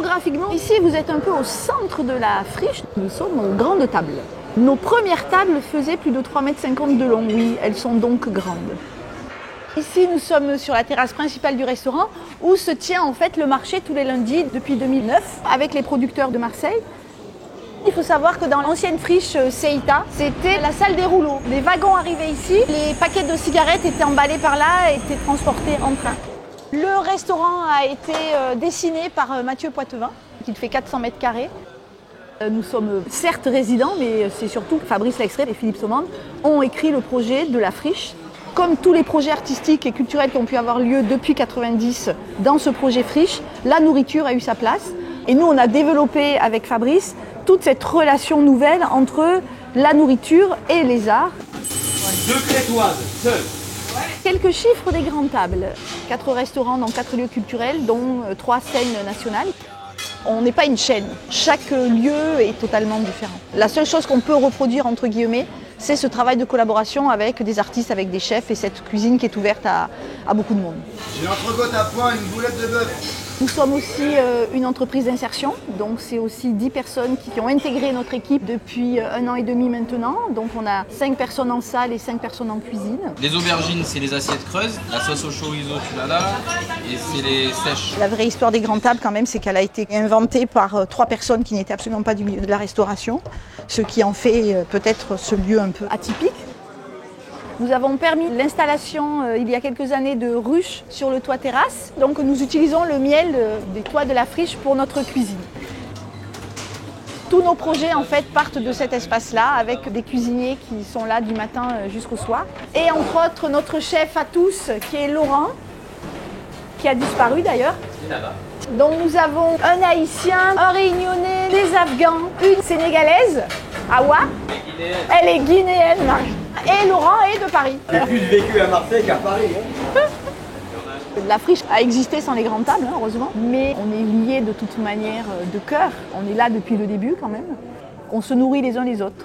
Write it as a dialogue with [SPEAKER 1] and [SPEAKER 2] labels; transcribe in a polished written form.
[SPEAKER 1] Géographiquement, ici vous êtes un peu au centre de la friche. Nous sommes aux grandes tables. Nos premières tables faisaient plus de 3,50 m de long, oui, elles sont donc grandes. Ici, nous sommes sur la terrasse principale du restaurant où se tient en fait le marché tous les lundis depuis 2009 avec les producteurs de Marseille. Il faut savoir que dans l'ancienne friche Ceita, c'était la salle des rouleaux. Les wagons arrivaient ici, les paquets de cigarettes étaient emballés par là et étaient transportés en train. Le restaurant a été dessiné par Mathieu Poitevin, qui fait 400 mètres carrés. Nous sommes certes résidents, mais c'est surtout Fabrice Lextrait et Philippe Saumande ont écrit le projet de la friche. Comme tous les projets artistiques et culturels qui ont pu avoir lieu depuis 1990 dans ce projet friche, la nourriture a eu sa place. Et nous, on a développé avec Fabrice toute cette relation nouvelle entre la nourriture et les arts.
[SPEAKER 2] 2 crétoises, seules.
[SPEAKER 1] Quelques chiffres des grandes tables. 4 restaurants dans 4 lieux culturels, dont 3 scènes nationales. On n'est pas une chaîne. Chaque lieu est totalement différent. La seule chose qu'on peut reproduire, entre guillemets, c'est ce travail de collaboration avec des artistes, avec des chefs et cette cuisine qui est ouverte à beaucoup de monde.
[SPEAKER 3] J'ai une entrecôte à point, une boulette de bœuf.
[SPEAKER 1] Nous sommes aussi une entreprise d'insertion, donc c'est aussi 10 personnes qui ont intégré notre équipe depuis 1 an et demi maintenant. Donc on a 5 personnes en salle et 5 personnes en cuisine.
[SPEAKER 2] Les aubergines, c'est les assiettes creuses. La sauce au chorizo, tu l'as là. Et c'est les sèches.
[SPEAKER 1] La vraie histoire des grandes tables quand même, c'est qu'elle a été inventée par 3 personnes qui n'étaient absolument pas du milieu de la restauration, ce qui en fait peut-être ce lieu un peu atypique. Nous avons permis l'installation il y a quelques années de ruches sur le toit terrasse. Donc nous utilisons le miel des toits de la friche pour notre cuisine. Tous nos projets en fait partent de cet espace-là avec des cuisiniers qui sont là du matin jusqu'au soir. Et entre autres notre chef à tous qui est Laurent, qui a disparu d'ailleurs. Donc nous avons un Haïtien, un Réunionnais, des Afghans, une Sénégalaise, Awa. Elle est guinéenne, Marie. Et Laurent est de Paris.
[SPEAKER 3] J'ai plus vécu à Marseille qu'à Paris. Hein.
[SPEAKER 1] La friche a existé sans les grandes tables, hein, heureusement, mais on est liés de toute manière de cœur. On est là depuis le début quand même. On se nourrit les uns les autres.